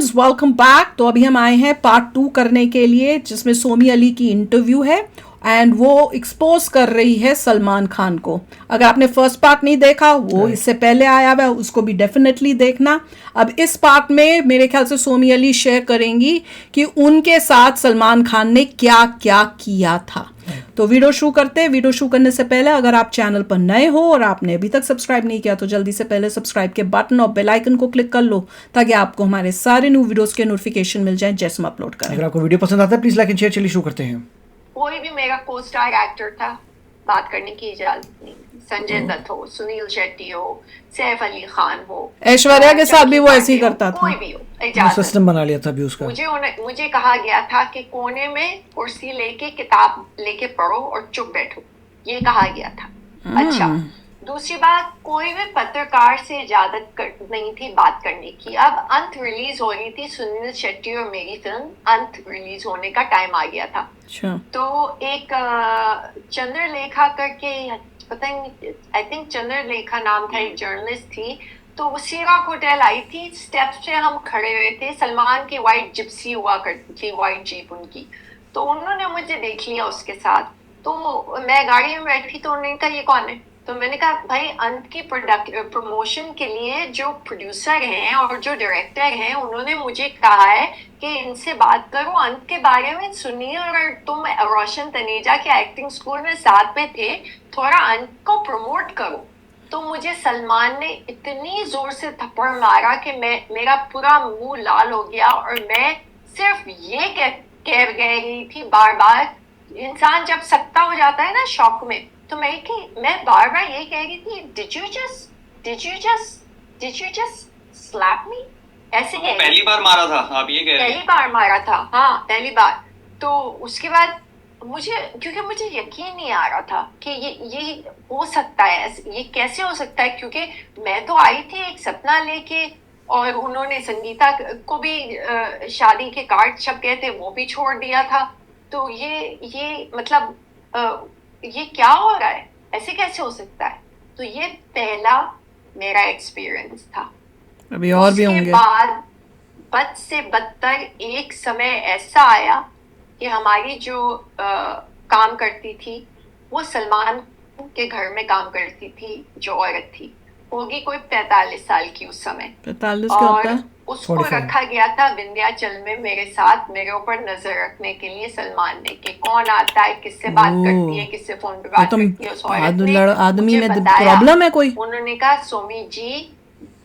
Friends, welcome back. तो अभी हम आए हैं पार्ट 2 करने के लिए, जिसमें सोमी अली की इंटरव्यू है एंड वो एक्सपोज कर रही है सलमान खान को। अगर आपने फर्स्ट पार्ट नहीं देखा, वो इससे पहले आया हुआ है, उसको भी डेफिनेटली देखना। अब इस पार्ट में मेरे ख्याल से सोमी अली शेयर करेंगी कि उनके साथ सलमान खान ने क्या क्या किया था। तो वीडियो शुरू करते हैं। वीडियो शुरू करने से पहले अगर आप चैनल पर नए हो और आपने अभी तक सब्सक्राइब नहीं किया तो जल्दी से पहले सब्सक्राइब के बटन और बेल आइकन को क्लिक कर लो, ताकि आपको हमारे सारे न्यू वीडियोस के नोटिफिकेशन मिल जाएं जैसे हम अपलोड करें। अगर आपको वीडियो पसंद आता है प्लीज लाइक एंड शेयर। चलिए शुरू करते हैं। कोई भी मेरा को स्टार एक्टर था, बात करने की इजाजत नहीं। संजय दत्त हो, सुनील शेट्टी हो, सैफ अली खान हो, ऐश्वर्या के साथ भी वो ऐसे ही करता था। कोई भी हो, इजाजत। सिस्टम बना लिया था अभी उसका। मुझे कहा गया था कि कोने में कुर्सी लेके किताब लेके पढ़ो और चुप बैठो, ये कहा गया था। अच्छा, दूसरी बात, कोई भी पत्रकार से इजाजत नहीं थी बात करने की। अब अंत रिलीज हो रही थी, सुनील शेट्टी और मेरी फिल्म, अंत रिलीज होने का टाइम आ गया था। तो एक चंद्रलेखा करके, पता नहीं, आई थिंक चंद्रलेखा नाम था, एक जर्नलिस्ट थी। तो वो सीराक होटल आई थी, स्टेप्स पे हम खड़े हुए थे, सलमान की वाइट जिप्सी हुआ करती थी, वाइट जीप उनकी। तो उन्होंने मुझे देख लिया उसके साथ। तो मैं गाड़ी में बैठी, तो उन्होंने कहा ये कौन है? तो मैंने कहा भाई, अंत की प्रमोशन के लिए जो प्रोड्यूसर हैं और जो डायरेक्टर हैं, उन्होंने मुझे कहा है कि इनसे बात करो अंत के बारे में। सुनिए, और तुम रोशन तनेजा के एक्टिंग स्कूल में साथ में थे, थोड़ा अंत को प्रमोट करो। तो मुझे सलमान ने इतनी जोर से थप्पड़ मारा कि मेरा पूरा मुंह लाल हो गया, और मैं सिर्फ ये कह रही थी बार बार। इंसान जब सत्ता हो जाता है ना शौक में, तो मैं बार बार ये कह रही थी, did you just slap me, ऐसे कह रही। पहली बार मारा था, आप ये कह रहे हैं? पहली बार मारा था, हाँ पहली बार। तो उसके बाद क्योंकि मुझे यकीन नहीं आ रहा था कि ये हो सकता है, ये कैसे हो सकता है, क्योंकि मैं तो आई थी एक सपना लेके, और उन्होंने संगीता को भी शादी के कार्ड छप गए थे, वो भी छोड़ दिया था। तो ये मतलब ये क्या हो रहा है, ऐसे कैसे हो सकता है? तो ये पहला मेरा एक्सपीरियंस था। अभी और भी होंगे। उसके बाद बद से बदतर एक समय ऐसा आया कि हमारी जो काम करती थी, वो सलमान के घर में काम करती थी, जो औरत थी, होगी कोई 45 साल की उस समय। 45 क्या होता है? उसको रखा गया था विंध्याचल में मेरे साथ, मेरे ऊपर नजर रखने के लिए सलमान ने, कि कौन आता है, किससे बात करती है, किससे फोन पे बात करती है। उस औरत ने आदमी में बताया, प्रॉब्लम है कोई। उन्होंने कहा, सोमी जी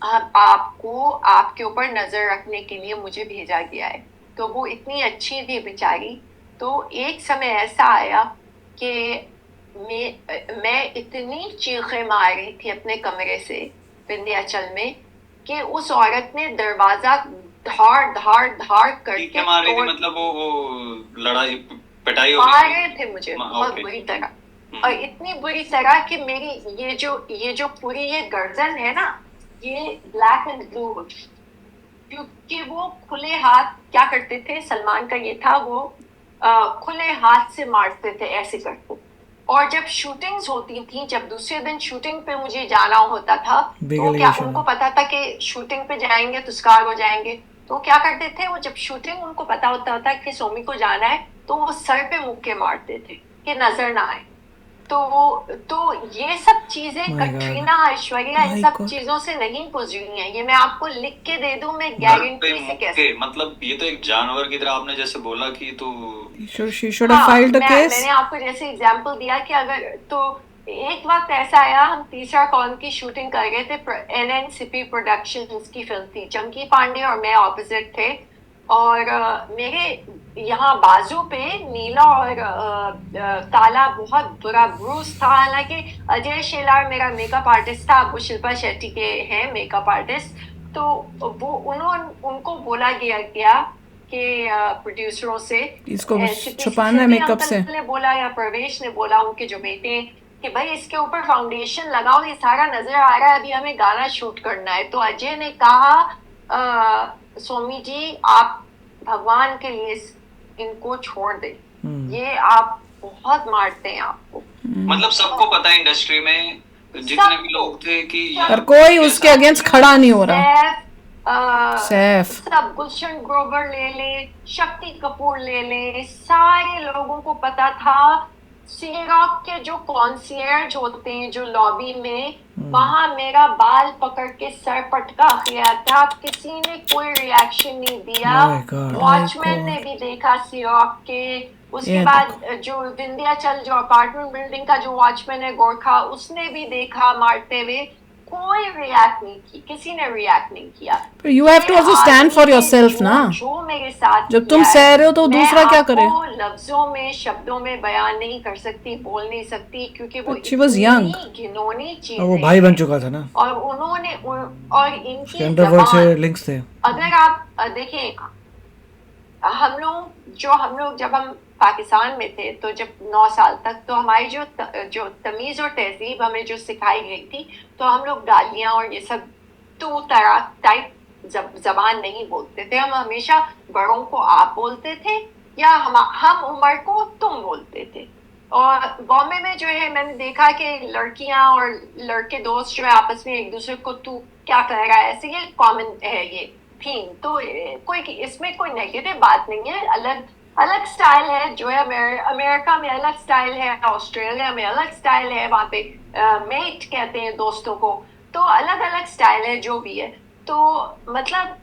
आपको आपके ऊपर नजर रखने के लिए मुझे भेजा गया है। तो वो इतनी अच्छी थी बेचारी। तो एक समय ऐसा आया कि मैं इतनी चीखें मार रही थी अपने कमरे से विंध्याचल में, कि उस औरत ने दरवाजा धाड़ धाड़ धाड़ करके मार रही थी, मतलब वो लड़ाई पिटाई हो मार रहे थे मुझे बहुत बुरी तरह, और हम्म। इतनी बुरी तरह कि मेरी ये जो पूरी ये गर्दन है ना, ये ब्लैक एंड ब्लू हो गई, क्योंकि वो खुले हाथ क्या करते थे, सलमान का ये था, वो खुले हाथ से मारते थे ऐसे करके। और जब शूटिंग्स होती थी, जब दूसरे दिन शूटिंग पे मुझे जाना होता था, तो क्या उनको पता था कि शूटिंग पे जाएंगे तो स्कार हो जाएंगे, तो क्या करते थे, वो जब शूटिंग उनको पता होता था कि सोमी को जाना है, तो वो सर पे मुक्के मारते थे कि नजर ना आए। तो ये सब चीजें कटरीना, ऐश्वर्या, इन सब चीजों से नहीं गुजरी हैं। ये मैं आपको लिख के दे दूं, मैं गारंटी से कैसे, मतलब ये तो एक जानवर की तरह आपने जैसे बोला कि, तो मैंने आपको जैसे एग्जांपल दिया कि अगर, तो एक वक्त ऐसा आया, हम तीसरा कौन की शूटिंग कर रहे थे, एनएनसीपी प्रोडक्शंस की फिल्म थी, चंकी पांडे और मैं ऑपोजिट थे, और मेरे यहाँ बाजू पे नीला और काला बहुत बुरा ब्रूस था। हालांकि अजय शेलार मेरा मेकअप आर्टिस्ट था, वो शिल्पा शेट्टी के हैं मेकअप आर्टिस्ट। तो वो उनको बोला गया कि प्रोड्यूसरों से, इसको छुपाना है मेकअप से, ने बोला, या प्रवेश ने बोला, उनके जो बेटे, कि भाई इसके ऊपर फाउंडेशन लगाओ, ये सारा नजर आ रहा है, अभी हमें गाना शूट करना है। तो अजय ने कहा, सोमी जी आप भगवान के लिए इनको छोड़ दे, ये आप बहुत मारते हैं आपको। मतलब सबको पता है इंडस्ट्री में जितने भी लोग थे कि पर कोई उसके अगेंस्ट खड़ा नहीं हो रहा। सैफ सब गुलशन ग्रोवर ले ले, शक्ति कपूर ले ले, सारे लोगों को पता था। सी रॉक के जो कॉन्सियर्ज होते हैं जो लॉबी में, वहां मेरा बाल पकड़ के सर पटका गया था, किसी ने कोई रिएक्शन नहीं दिया। My God. वॉचमैन ने भी देखा सी रॉक के। उसके ये बाद जो विंध्याचल जो अपार्टमेंट बिल्डिंग का जो वॉचमैन है गोरखा, उसने भी देखा मारते हुए, कोई रिएक्ट नहीं की, किसी ने रिएक्ट नहीं किया। You have to also stand for yourself ना। जो मेरे साथ जब तुम किया है, सह रहे हो तो मैं दूसरा क्या करे? आपको लफ्जों में शब्दों में बयान नहीं कर सकती, बोल नहीं सकती, क्योंकि वो She was young. इतनी घिनौनी चीज और वो भाई बन चुका था ना, और उन्होंने और इनकी उसके अंडरवर्ल्ड से जबान, लिंक्स थे। अगर आप देखें, हम लोग जब हम पाकिस्तान में थे, तो जब 9 साल तक, तो हमारी जो तमीज और तहजीब हमें जो सिखाई गई थी, तो हम लोग गालियां और ये सब तू तराक टाइप जबान नहीं बोलते थे। हम हमेशा बड़ों को आप बोलते थे, या हम उम्र को तुम बोलते थे। और बॉम्बे में जो है, मैंने देखा कि लड़कियां और लड़के दोस्त जो है आपस में एक दूसरे को तू क्या कह रहा है, ऐसे, ये कॉमन है ये थीम। तो कोई इसमें कोई नेगेटिव बात नहीं है। अलग अलग स्टाइल है जो है, अमेरिका में अलग स्टाइल है, ऑस्ट्रेलिया में अलग स्टाइल है, वहाँ पे मेट कहते हैं दोस्तों को। तो अलग अलग स्टाइल है जो भी है। तो मतलब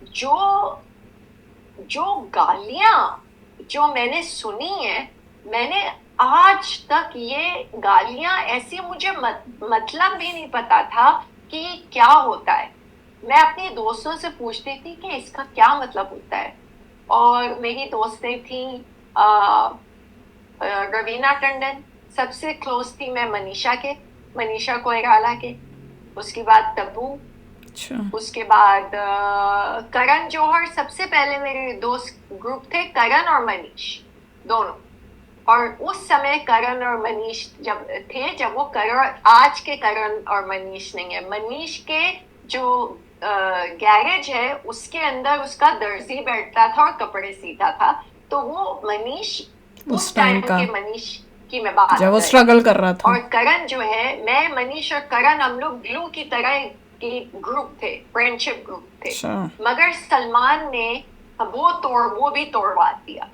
जो गालियां जो मैंने सुनी है, मैंने आज तक ये गालियां ऐसी, मुझे मतलब भी नहीं पता था कि क्या होता है। मैं अपने दोस्तों से पूछती थी कि इसका क्या मतलब होता है। और मेरी दोस्तें थी रवीना टंडन, सबसे क्लोज थी मैं मनीषा कोइराला के, उसके बाद तब्बू, अच्छा, उसके बाद करण जौहर। सबसे पहले मेरे दोस्त ग्रुप थे करण और मनीष दोनों। और उस समय करण और मनीष जब वो करण, आज के करण और मनीष नहीं है। मनीष के जो गैरेज है, उसके अंदर उसका दर्जी बैठता था और कपड़े सीता था। तो वो मनीष उस टाइम के मनीष की मैं बात जब वो स्ट्रगल कर रहा था। और करण जो है, मैं, मनीष और करण, हम लोग ग्लू की तरह की ग्रुप थे, फ्रेंडशिप ग्रुप थे। अच्छा। मगर सलमान ने वो भी तोड़वा दिया।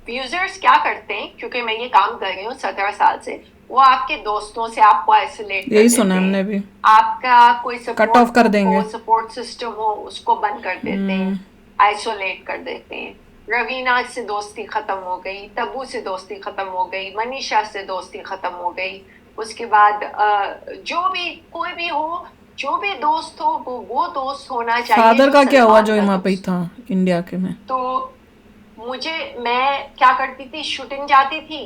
यूजर्स क्या करते हैं, क्योंकि मैं ये काम कर रही हूँ 17 साल से, वो आपके दोस्तों से आपको आइसोलेट कर यही देते सुना हैं। हमने भी। आपका कोई कट ऑफ कर देंगे, सपोर्ट सिस्टम हो, उसको बंद कर देते हैं, आइसोलेट कर देते हैं। रवीना से दोस्ती खत्म हो गई, तब्बू से दोस्ती खत्म हो गई, मनीषा से दोस्ती खत्म हो गई। उसके बाद कोई भी हो, जो भी दोस्त हो, वो दोस्त होना चाहिए। फादर का क्या हुआ जो सलमान का वहाँ पे ही दोस्त। था इंडिया के में? तो मैं क्या करती थी, शूटिंग जाती थी,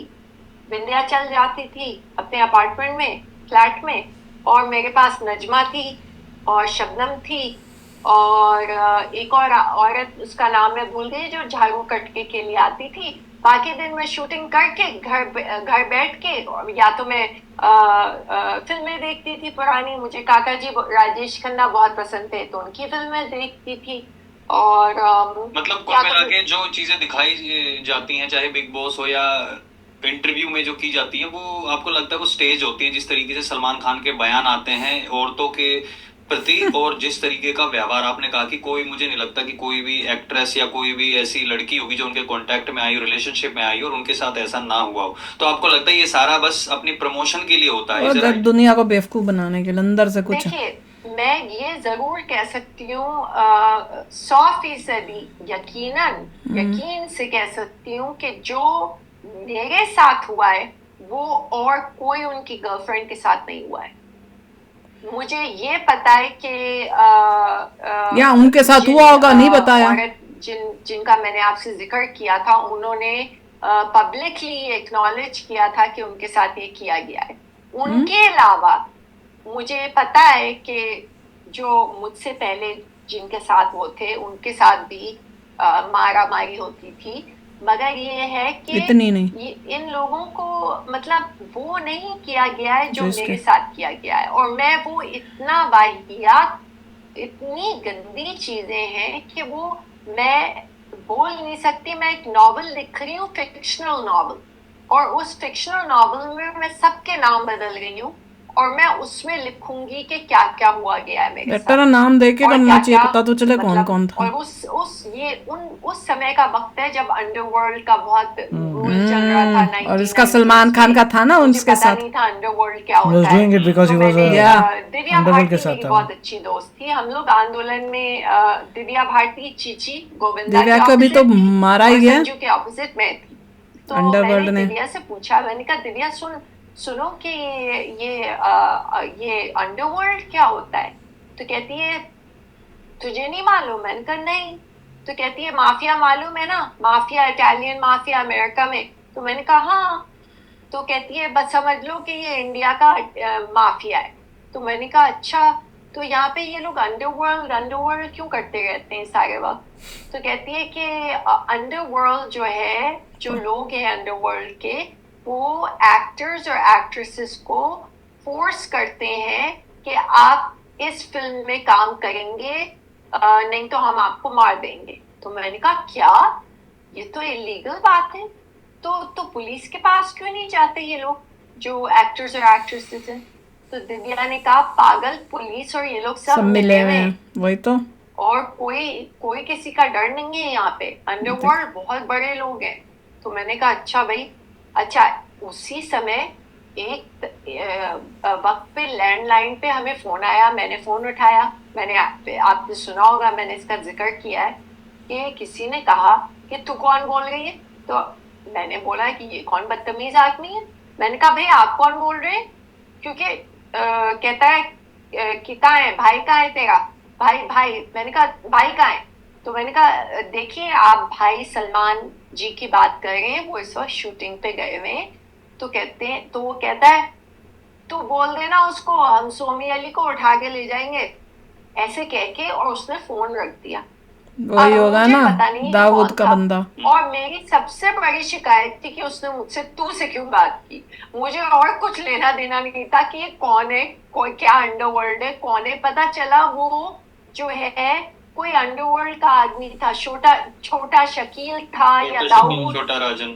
विंध्याचल जाती थी अपने अपार्टमेंट में, फ्लैट में, और मेरे पास नजमा थी और शबनम थी और एक और औरत, उसका नाम मैं भूल गई, जो झाड़ू कटके के लिए आती थी। बाकी दिन मैं शूटिंग करके घर बैठ के, या तो मैं फिल्में देखती थी पुरानी, मुझे काका जी राजेश खन्ना बहुत पसंद थे, तो उनकी फिल्में देखती थी। और मतलब कुल मिला के जो चीजें दिखाई जाती हैं, चाहे बिग बॉस हो या इंटरव्यू में जो की जाती है, वो आपको लगता है वो स्टेज होती है? जिस तरीके से सलमान खान के बयान आते हैं औरतों के प्रति, और जिस तरीके का व्यवहार आपने कहा कि कोई, मुझे नहीं लगता कि कोई भी एक्ट्रेस या कोई भी ऐसी लड़की होगी जो उनके कांटेक्ट में आई, रिलेशनशिप में आई और उनके साथ ऐसा ना हुआ हो, तो आपको लगता है ये सारा बस अपनी प्रमोशन के लिए होता है? और दुनिया को बेवकूफ बनाने के लिए अंदर से कुछ। देखिए, मैं ये जरूर कह सकती हूँ 100% यकीन से कह सकती हूँ कि जो मेरे साथ हुआ है वो और कोई उनकी गर्लफ्रेंड के साथ नहीं हुआ है। मुझे ये पता है कि या उनके साथ हुआ होगा, नहीं बताया। जिनका मैंने आपसे जिक्र किया था, उन्होंने पब्लिकली एक्नॉलेज किया था कि उनके साथ ये किया गया है। उनके अलावा मुझे पता है कि जो मुझसे पहले जिनके साथ वो थे, उनके साथ भी मारा मारी होती थी। मगर ये है कि इतनी नहीं, इन लोगों को मतलब वो नहीं किया गया है जो मेरे साथ किया गया है। और मैं वो इतना वाहियात, इतनी गंदी चीजें हैं कि वो मैं बोल नहीं सकती। मैं एक नॉवल लिख रही हूँ, फिक्शनल नॉवल, और उस फिक्शनल नॉवल में मैं सबके नाम बदल रही हूँ और मैं उसमें लिखूंगी कि क्या क्या हुआ गया है मेरे बेटर साथ नाम दे के और करना क्या चाहिए, क्या पता तो चले कौन कौन था। और उस समय का वक्त है जब अंडरवर्ल्ड का बहुत रूल चल रहा था और इसका 1990s सलमान खान में। का था ना मुझे उनके पता साथ। नहीं था अंडरवर्ल्ड क्या He was होता है। doing it because तो he was मैंने Yeah. दिव्या अंडरवर्ल्ड के भारती साथ मेरी था। बहुत अच्छी दोस्त थी। हम लोग आंदोलन में दिव्या भारती चीची गोविंदा दिव्या के को भी तो opposite थी मारा ही और गया संजू के ऑपोजिट में थी। तो अंडरवर्ल्ड मैंने ने। दिव्या से पूछा, मैंने कहा दिव्या सुनो कि ये अंडरवर्ल्ड क्या होता है? तो कहती है तुझे नहीं मालूम? मैंने कहा नहीं। तो कहती है माफिया मालूम है ना, माफिया, इटालियन माफिया अमेरिका में। तो मैंने कहा हाँ। तो कहती है बस समझ लो कि ये इंडिया का माफिया है। तो मैंने कहा अच्छा, तो यहाँ पे ये लोग अंडरवर्ल्ड क्यों करते रहते हैं सारे वक्त? तो कहती है कि अंडरवर्ल्ड जो है, जो लोग हैं अंडरवर्ल्ड के, वो एक्टर्स और एक्ट्रेसेस को फोर्स करते हैं कि आप इस फिल्म में काम करेंगे, नहीं तो हम आपको मार देंगे। तो मैंने कहा क्या? ये तो इलीगल बात है। तो पुलिस के पास क्यों नहीं जाते ये लोग जो एक्टर्स और एक्ट्रेसेस हैं? तो दिव्या ने कहा पागल, पुलिस और ये लोग सब मिले हुए हैं, वही तो। और कोई किसी का डर नहीं है यहाँ पे। अंडरवर्ल्ड बहुत बड़े लोग हैं। तो मैंने कहा अच्छा भाई। अच्छा, उसी समय एक वक्त पे लैंडलाइन पे हमें फोन आया, मैंने फोन उठाया। मैंने आपने सुना होगा, मैंने इसका जिक्र किया है कि किसी ने कहा कि तू कौन बोल रही है? तो मैंने बोला कि ये कौन बदतमीज आदमी है। मैंने कहा भाई आप कौन बोल रहे हैं? क्योंकि कहता है कि कहाँ है भाई, कहाँ है तेरा भाई? मैंने कहा भाई कहाँ है? तो मैंने कहा देखिए आप भाई सलमान जी की बात कर रहे हैं, वो इस वक्त शूटिंग पे गए हुए हैं। तो वो कहता है तू बोल देना उसको, हम सोमी अली को उठा के ले जाएंगे, ऐसे कह के, और उसने फोन रख दिया। वही होगा मुझे ना, पता नहीं दाऊद कौन का था। बंदा। और मेरी सबसे बड़ी शिकायत थी कि उसने मुझसे तू से क्यों बात की। मुझे और कुछ लेना देना नहीं था कि ये कौन है, कोई क्या अंडरवर्ल्ड है, कौन है। पता चला वो जो है कोई अंडरवर्ल्ड का आदमी था। छोटा शकील था या दाऊद, छोटा राजन,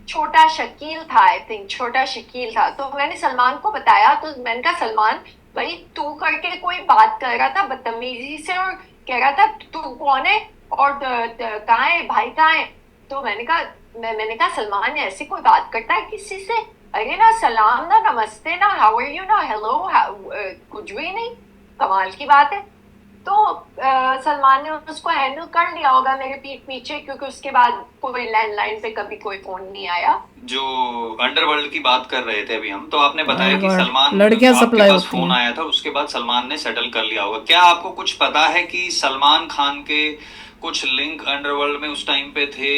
छोटा शकील था, आई थिंक छोटा शकील था। तो मैंने सलमान को बताया। तो मैंने कहा सलमान भाई तू करके कोई बात कर रहा था बदतमीजी से और कह रहा था तू कौन है और कहाँ है भाई, कहाँ है? तो मैंने कहा सलमान ऐसे कोई बात करता है किसी से? अरे ना सलाम ना नमस्ते ना हाउ आर यू ना हेलो, कुछ भी नहीं। कमाल की बात है। तो सलमान ने उसको हैंडल कर लिया होगा मेरे पीठ पीछे, क्योंकि उसके बाद कोई लैंडलाइन पे कभी कोई फोन नहीं आया। जो अंडरवर्ल्ड की बात कर रहे थे अभी हम, तो आपने बताया कि अंडरवर्ल्ड, सलमान लड़कियां आपके सप्लाई पास होती फोन हैं। आया था, उसके बाद सलमान ने सेटल कर लिया होगा। क्या आपको कुछ पता है कि सलमान खान के कुछ लिंक अंडरवर्ल्ड में उस टाइम पे थे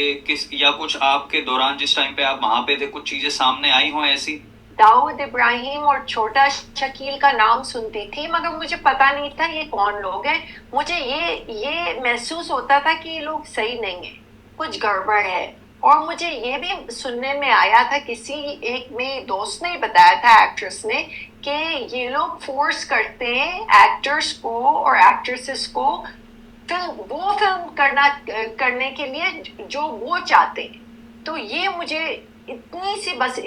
या कुछ आपके दौरान जिस टाइम पे आप वहां पे थे कुछ चीजें सामने आई हो ऐसी? दाऊद इब्राहिम और छोटा शकील का नाम सुनती थी, मगर मुझे पता नहीं था ये कौन लोग हैं। मुझे ये महसूस होता था कि ये लोग सही नहीं है, कुछ गड़बड़ है। और मुझे ये भी सुनने में आया था, किसी एक मेरे दोस्त ने बताया था, एक्ट्रेस ने, कि ये लोग फोर्स करते हैं एक्टर्स को और एक्ट्रेसेस को फिल्म करने के लिए जो वो चाहते हैं। तो ये मुझे इतनी सी बस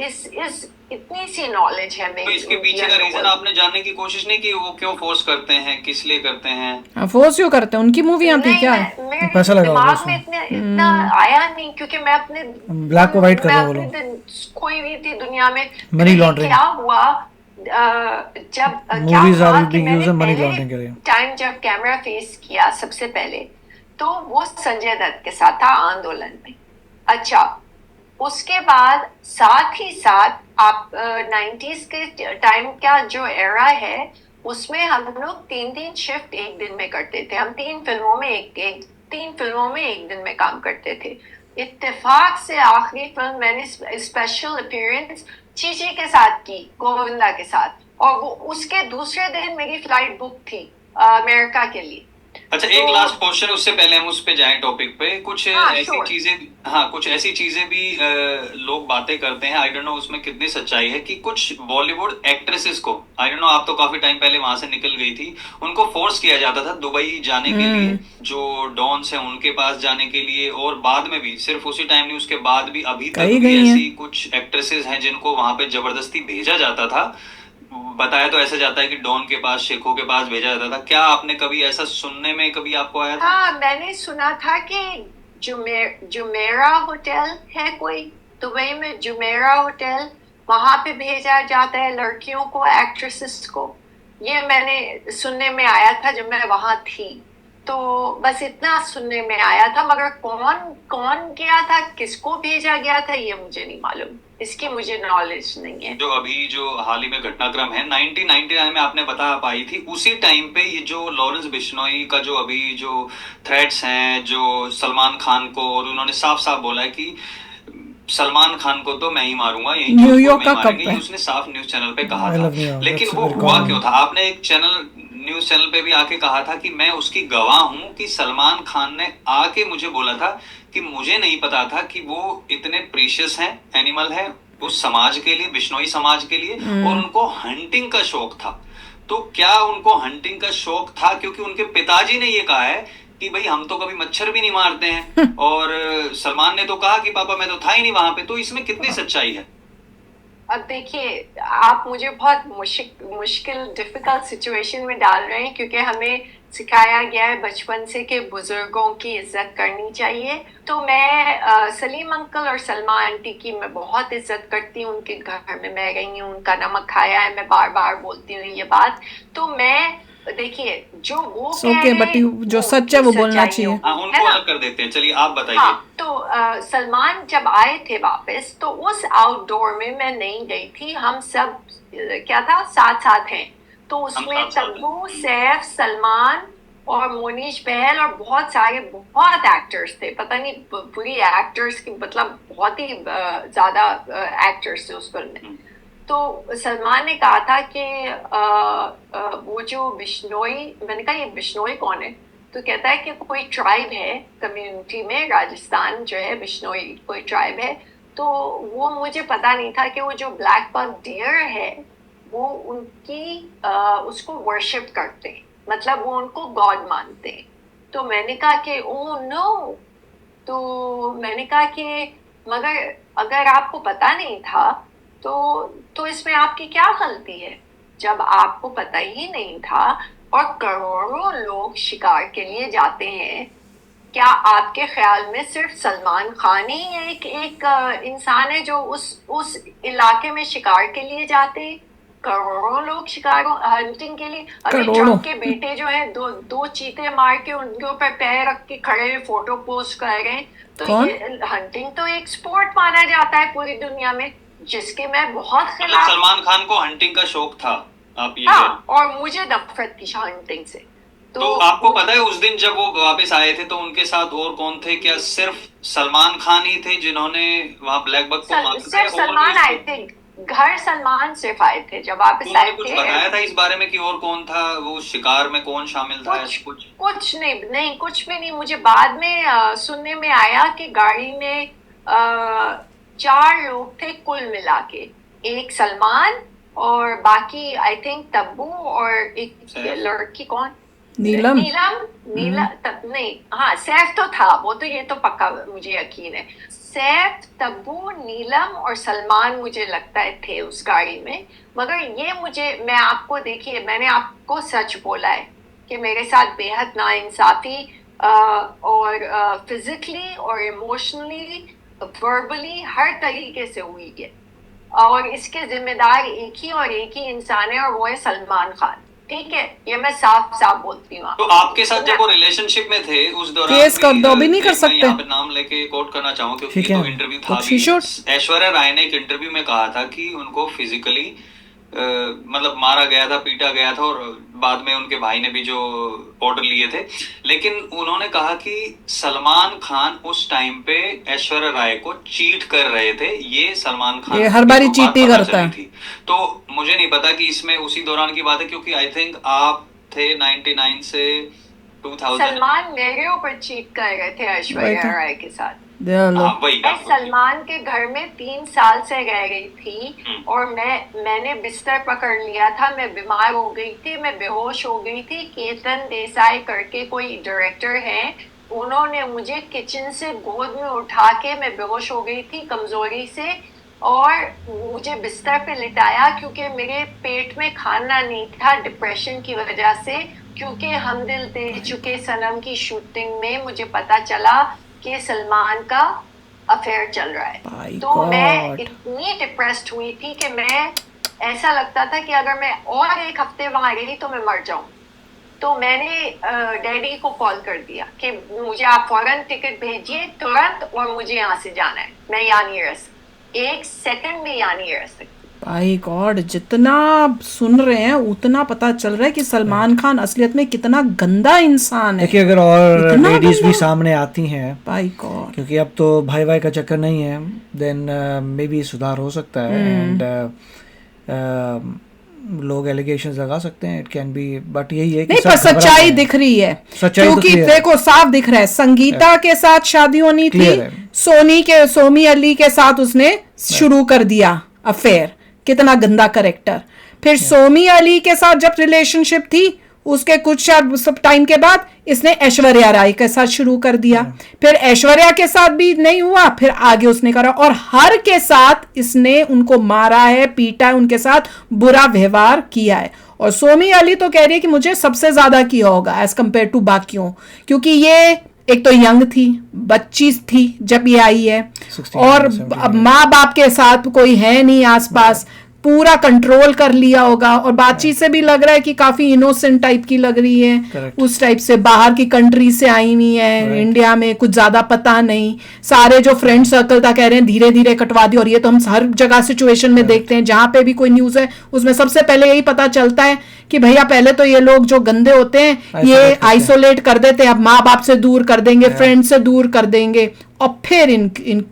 इतनी सी नॉलेज है तो इसके पीछे का रीजन आपने जानने की कोशिश नहीं की, वो क्यों फोर्स करते हैं, किस लिए करते हैं? फोर्स क्यों करते हैं? उनकी मूवियां थी क्या? मेरे पैसा लगा होगा दिमाग में इतना आया नहीं, क्योंकि मैं अपने ब्लैक को व्हाइट कर रहे हैं वो लोग। खोई हुई थी दुनिया में। Money laundering. क्या हुआ जब movies are being used money laundering के लिए। टाइम जब कैमरा फेस किया सबसे पहले, तो वो संजय दत्त के साथ था आंदोलन में। अच्छा, उसके बाद साथ ही साथ आप 90s के टाइम का जो एरा है, उसमें हम लोग 3 शिफ्ट एक दिन में करते थे। हम 3 फिल्मों में एक दिन में काम करते थे। इत्तेफाक से आखिरी फिल्म मैंने स्पेशल अपीयरेंस चीची के साथ की, गोविंदा के साथ, और वो उसके दूसरे दिन मेरी फ्लाइट बुक थी अमेरिका के लिए। अच्छा, एक लास्ट क्वेश्चन उससे पहले हम उस पे जाएं टॉपिक पे। कुछ ऐसी चीजें भी लोग बातें करते हैं, आई डोंट नो उसमें कितनी सच्चाई है, कि कुछ बॉलीवुड एक्ट्रेसेस को, आई डोंट नो आप तो काफी टाइम पहले वहां से निकल गई थी, उनको फोर्स किया जाता था दुबई जाने के लिए, जो डॉन्स है उनके पास जाने के लिए, और बाद में भी, सिर्फ उसी टाइम नहीं उसके बाद भी अभी तक भी ऐसी कुछ एक्ट्रेसेस हैं जिनको वहां पे जबरदस्ती भेजा जाता था बताया तो ऐसा जाता है कि डॉन के पास, शेखों के पास भेजा जाता था। क्या आपने कभी ऐसा सुनने में कभी आपको आया था? हाँ, मैंने सुना था कि जुमेरा होटल है कोई दुबई में, जुमेरा होटल, वहां पे भेजा जाता है लड़कियों को, एक्ट्रेसेस को। ये मैंने सुनने में आया था जब मैं वहां थी। तो बस इतना सुनने में आया था, मगर कौन कौन गया था, किसको भेजा गया था, ये मुझे नहीं मालूम, इसकी मुझे नॉलेज नहीं है। जो अभी जो हाल ही में घटनाक्रम है 1999 में आपने बता पाई थी, उसी टाइम पे ये जो लॉरेंस बिश्नोई का जो अभी जो थ्रेट्स हैं जो सलमान खान को, और उन्होंने साफ साफ बोला है कि सलमान खान को तो मैं ही मारूंगा, यही न्यूयॉर्क का मारेंगे, कप है। ये उसने साफ न्यूज चैनल पे कहा I था। love New York. लेकिन That's वो very हुआ common. क्यों था? आपने एक न्यूज चैनल पे भी आके कहा था कि मैं उसकी गवाह हूं कि सलमान खान ने आके मुझे बोला था कि मुझे नहीं पता था कि वो इतने प्रीशियस हैं, एनिमल है उस समाज के लिए, बिश्नोई समाज के लिए, और उनको हंटिंग का शौक था। तो क्या उनको हंटिंग का शौक था क्योंकि उनके पिताजी ने ये कहा है कि भाई हम तो कभी मच्छर भी नहीं मारते हैं, और सलमान ने तो कहा कि पापा मैं तो था ही नहीं वहां पे, तो इसमें कितनी सच्चाई है? अब देखिए, आप मुझे बहुत मुश्किल डिफिकल्ट सिचुएशन में डाल रहे हैं, क्योंकि हमें सिखाया गया है बचपन से कि बुजुर्गों की इज्जत करनी चाहिए। तो मैं सलीम अंकल और सलमा आंटी की मैं बहुत इज्जत करती हूँ, उनके घर में मैं रही हूँ, उनका नमक खाया है, मैं बार बार बोलती हूँ ये बात। तो मैं देखिए, जो वो कह ओके, रहे बट हैं, जो सच है वो बोलना सच्चाई चाहिए। हाँ, है उनको ना? अलग कर देते हैं। चलिए आप बताइए। हाँ, तो सलमान जब आए थे वापस, तो उस आउटडोर में मैं नहीं गई थी, हम सब क्या था, साथ साथ हैं। तो उसमें साथ-साथ हैं। तब्बू, सैफ, सलमान और मोनीश बहल और बहुत सारे बहुत एक्टर्स थे, पता नहीं पूरी एक्टर्स की, मतलब बहुत ही ज्यादा एक्टर्स थे उस फिल्म में। तो सलमान ने कहा था कि वो जो बिश्नोई, मैंने कहा ये बिश्नोई कौन है? तो कहता है कि कोई ट्राइब है कम्युनिटी में, राजस्थान जो है बिश्नोई कोई ट्राइब है। तो वो मुझे पता नहीं था कि वो जो ब्लैक बक डियर है वो उनकी उसको वर्शिप करते हैं, मतलब वो उनको गॉड मानते हैं। तो मैंने कहा कि ओह नो, तो मैंने कहा कि मगर अगर आपको पता नहीं था तो इसमें आपकी क्या गलती है? जब आपको पता ही नहीं था और करोड़ों लोग शिकार के लिए जाते हैं, क्या आपके ख्याल में सिर्फ सलमान खान ही एक इंसान है जो उस इलाके में शिकार के लिए जाते हैं? करोड़ों लोग शिकार हंटिंग के लिए, अभी करोड़ों। ट्रम्प के बेटे जो है दो चीते मार के उनके ऊपर पैर रख के खड़े फोटो पोस्ट कर रहे हैं। तो कौन? ये हंटिंग तो एक स्पोर्ट माना जाता है पूरी दुनिया में, जिसके मैं बहुत मतलब खिलाफ। सलमान खान को हंटिंग का शौक था, आप ये हाँ, और मुझे नफरत थी हंटिंग से। तो आपको पता है उस दिन जब वो वापस आए थे तो उनके साथ और कौन थे? क्या सिर्फ सलमान खान ही थे जिन्होंने वहां ब्लैक बक को मार सिर्फ दिया, और सलमान भी आए थे, घर सलमान सिर्फ आए थे जब वापस उन्होंने आए कुछ थे। बताया था इस बारे में कि और कौन था वो शिकार में, कौन शामिल था? ऐसा कुछ कुछ नहीं, कुछ भी नहीं। मुझे बाद में सुनने में आया कि गाड़ी में 4 लोग थे कुल मिला के, एक सलमान और बाकी आई थिंक तब्बू और एक लड़की, कौन? नीलम। तब नहीं, हाँ सैफ तो था, वो तो ये तो पक्का मुझे यकीन है। सैफ, तब्बू, नीलम और सलमान मुझे लगता है थे उस गाड़ी में। मगर ये मैं आपको, देखिए मैंने आपको सच बोला है कि मेरे साथ बेहद नाइंसाफी और फिजिकली और इमोशनली, वर्बली, हर तरीके से हुई है, और इसके जिम्मेदार एक ही इंसान है, और वो है सलमान खान। ठीक है, ये मैं साफ साफ बोलती हूँ। तो आपके साथ जब वो रिलेशनशिप में थे उस दौरान केस कर दो, भी नहीं कर सकते। यहाँ पे नाम लेके कोट करना चाहूँ क्योंकि ठीक ये है। तो इंटरव्यू था कुछ भी। ही शोर। ऐश्वर्या राय ने एक इंटरव्यू में कहा था कि उनको फिजिकली मतलब मारा गया था, पीटा गया था, और बाद में उनके भाई ने भी जो ऑर्डर लिए थे। लेकिन उन्होंने कहा कि सलमान खान उस टाइम पे ऐश्वर्या राय को चीट कर रहे थे, ये सलमान खान ये हर बारी को बात चीट ही पता करता चली है। थी। तो मुझे नहीं पता कि इसमें उसी दौरान की बात है, क्योंकि आई थिंक आप थे 99 से 2000। सलमान मेरे ऊपर चीट कर रहे थे ऐश्वर्या राय के साथ। हाँ, वही मैं सलमान के घर में 3 साल से रह रही थी, और मैंने बिस्तर पकड़ लिया था, मैं बीमार हो गई थी, मैं बेहोश हो गई थी। केतन देसाई करके कोई डायरेक्टर है, उन्होंने मुझे किचन से गोद में उठा के, मैं बेहोश हो गई थी कमजोरी से, और मुझे बिस्तर पे लिटाया क्योंकि मेरे पेट में खाना नहीं था डिप्रेशन की वजह से, क्योंकि हम दिल दे चुके सनम की शूटिंग में मुझे पता चला कि सलमान का अफेयर चल रहा है। My तो मैं God. इतनी डिप्रेस्ड हुई थी कि मैं ऐसा लगता था कि अगर मैं और एक हफ्ते वहां रही तो मैं मर जाऊं। तो मैंने डैडी को कॉल कर दिया कि मुझे आप फौरन टिकट भेजिए तुरंत, और मुझे यहाँ से जाना है, मैं यहाँ नहीं रह सकती, एक सेकंड में यहाँ नहीं रह सकती। बाय गॉड, जितना सुन रहे हैं उतना पता चल रहा है कि सलमान खान असलियत में कितना गंदा इंसान है। देखिए अगर और इतना लेडीज भी गंदा? सामने आती हैं, बाय गॉड, क्योंकि अब तो भाई भाई का चक्कर नहीं है, देन मे बी सुधार हो सकता है एंड लोग एलिगेशंस लगा सकते हैं, इट कैन बी, बट यही है कि नहीं सब पर घबरा सच्चाई रहे हैं। दिख रही है, सच्चाई तो क्योंकि clear है। देखो साफ दिख रहा है, संगीता के साथ शादी होनी थी, Clear है। सोमी अली के साथ उसने शुरू कर दिया अफेयर, कितना गंदा करेक्टर। फिर सोमी अली के साथ जब रिलेशनशिप थी उसके कुछ सब टाइम के बाद इसने ऐश्वर्या राय के साथ शुरू कर दिया, फिर ऐश्वर्या के साथ भी नहीं हुआ, फिर आगे उसने करा, और हर के साथ इसने उनको मारा है, पीटा है, उनके साथ बुरा व्यवहार किया है। और सोमी अली तो कह रही है कि मुझे सबसे ज्यादा किया होगा एज कंपेयर टू बाकियों, क्योंकि ये एक तो यंग थी, बच्ची थी जब ये आई है, 16, और 17 अब माँ बाप के साथ कोई है नहीं आसपास, पूरा कंट्रोल कर लिया होगा, और बातचीत से भी लग रहा है कि काफी इनोसेंट टाइप की लग रही है, Correct. उस टाइप से बाहर की कंट्री से आई हुई है, Right. इंडिया में कुछ ज्यादा पता नहीं, सारे जो फ्रेंड सर्कल था कह रहे हैं धीरे धीरे कटवा दी, और ये तो हम हर जगह सिचुएशन में देखते हैं, जहां पे भी कोई न्यूज है उसमें सबसे पहले यही पता चलता है कि भैया पहले तो ये लोग जो गंदे होते हैं ये Isolate करते हैं। आइसोलेट कर देते हैं, अब माँ बाप से दूर कर देंगे, फ्रेंड से दूर कर देंगे, और फिर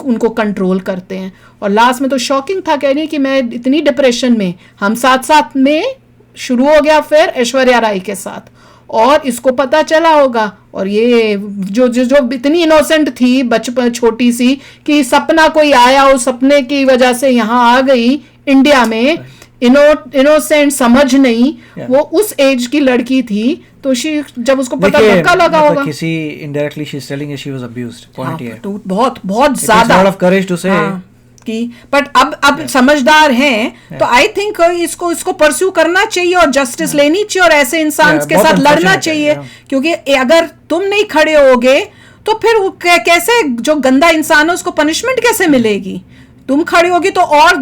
उनको कंट्रोल करते हैं। और लास्ट में तो शॉकिंग था, कह रही है कि मैं इतनी डिप्रेशन में, हम साथ साथ में शुरू हो गया फिर ऐश्वर्या राय के साथ, और इसको पता चला होगा, और ये जो इतनी इनोसेंट थी बचपन छोटी सी कि सपना कोई आया, उस सपने की वजह से यहाँ आ गई इंडिया में, इनोसेंट समझ नहीं, वो उस एज की लड़की थी, तो जब उसको पता देखिए, धक्का लगा मतलब होगा, किसी indirectly she is telling she was abused, point ये है। तो बहुत बहुत It takes ज्यादा a lot of courage to say. कि बट अब समझदार हैं तो आई थिंक इसको परस्यू करना चाहिए और जस्टिस लेनी चाहिए, और ऐसे इंसान के बहुत साथ लड़ना unfortunate है, चाहिए, क्योंकि अगर तुम नहीं खड़े होगे तो फिर कैसे जो गंदा इंसान है उसको पनिशमेंट कैसे मिलेगी? तुम खड़े होगी तो और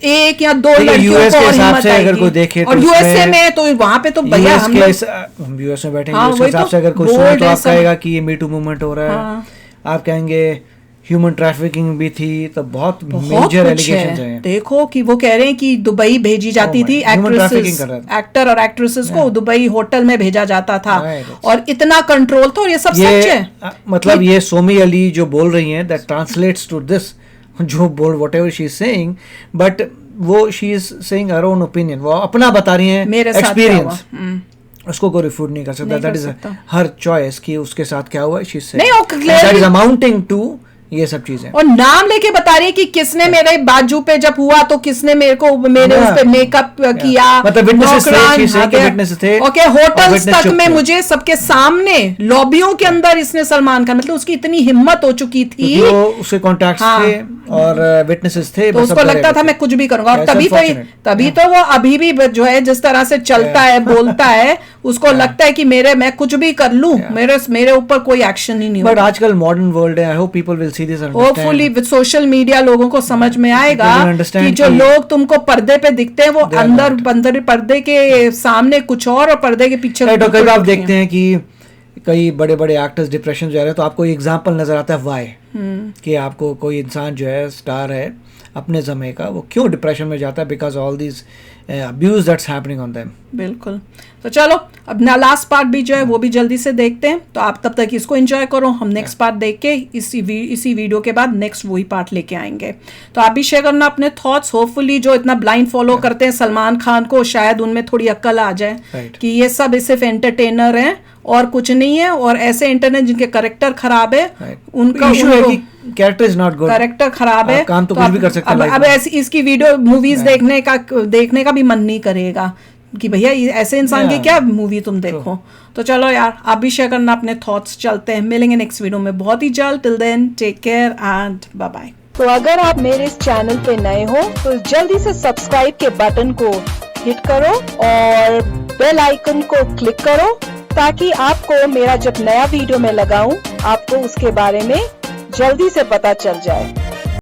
एक या दो लड़कियों यूएस को के और हिसाब हिम्मत से अगर आएगी। कोई देखे तो और यूएसए उसमें- में तो वहां पे तो भैया यूएस हम के लोग हम यूएस में बैठे हाँ, यूएस के वही हिसाब तो से अगर कोई bold सुने तो है आप सब। कहेगा कि ये मीटू मूवमेंट हो रहा है, हाँ। आप कहेंगे ह्यूमन ट्रैफिकिंग भी थी, तो बहुत बहुत मेजर कुछ एलिगेशंस है। हैं। देखो कि वो कह रहे हैं कि दुबई भेजी जाती Oh थी my, human trafficking एक्ट्रेसेस, कर रहा था। एक्टर और एक्ट्रेसेस को दुबई होटल में भेजा जाता था, Right. और इतना कंट्रोल था, और ये सब सच है। मतलब ये सोमी अली जो बोल रही हैं दैट ट्रांसलेट्स टू दिस, जो बोल whatever she is saying, but वो she is saying her own opinion, वो अपना बता रही हैं मेरे साथ क्या हुआ। एक्सपीरियंस, उसको कोई रिफ्यूट नहीं कर सकता, नहीं दैट कर इज सकता। हर चॉइस कि उसके साथ क्या हुआ, शी इज नहीं, वो clearly- that is amounting to ये सब चीजें। और नाम लेके बता रही है कि किसने मेरे बाजू पे जब हुआ तो किसने मेरे को मेरे Yeah. उस पे मेकअप किया, मतलब witnesses थे, नौकरान, she's saying कि हाँ, witnesses थे, ओके, और होटल्स witness तक चुप में थे। मुझे सबके सामने लॉबियों के अंदर इसने सलमान खान, मतलब उसकी इतनी हिम्मत हो चुकी थी, क्योंकि वो उसके कॉन्टैक्ट्स हाँ। थे और विटनेसेस थे, तो बस उसको अब लगता डरे था थे। मैं कुछ भी करूंगा, और That's तभी unfortunate. तो वो अभी भी जो है जिस तरह से चलता है, बोलता है, उसको लगता है कि मैं कुछ भी कर लूं, मेरे ऊपर कोई एक्शन ही नहीं बट होगा। आजकल मॉडर्न वर्ल्ड है, I hope people will see this, hopefully with social media लोगों को समझ में आएगा People will understand कि जो कि- लोग तुमको पर्दे पे दिखते हैं वो They are अंदर पर्दे के सामने कुछ और पर्दे के पीछे कई कुछ आप और देखते हैं कि कई बड़े बड़े एक्टर्स डिप्रेशन जा रहे हैं, तो आपको एग्जांपल नजर आता है वाई, कि आपको कोई इंसान जो है स्टार है अपने समय का, वो क्यों डिप्रेशन में जाता है, because all this abuse that's happening on them. बिल्कुल। तो चलो अब ना लास्ट पार्ट भी जो है वो भी जल्दी से देखते हैं, तो आप तब तक इसको एंजॉय करो, हम नेक्स्ट पार्ट देख के इसी वीडियो के बाद नेक्स्ट वही पार्ट लेके आएंगे। तो आप भी शेयर करना अपने थॉट्स, होपफुली जो इतना ब्लाइंड फॉलो करते हैं सलमान खान को शायद उनमें थोड़ी अक्ल आ जाए Right. कि ये सब सिर्फ एंटरटेनर हैं और कुछ नहीं है, और ऐसे इंटरनेट जिनके करेक्टर खराब है उनका इशू है कि character is not good, character खराब है, आप काम तो कुछ भी कर सकते हैं अब life में। ऐसी इसकी वीडियो मूवीज देखने का भी मन नहीं करेगा कि भैया ऐसे इंसान की Yeah. क्या मूवी तुम देखो। तो चलो यार, आप भी शेयर करना अपने थॉट्स, चलते हैं, मिलेंगे नेक्स्ट वीडियो में बहुत ही जल्द। Till then take care and bye bye. तो अगर आप मेरे इस चैनल पे नए हो तो जल्दी से सब्सक्राइब के बटन को हिट करो और बेल आइकन को क्लिक करो ताकि आपको मेरा जब नया वीडियो मैं लगाऊं आपको उसके बारे में जल्दी से पता चल जाए।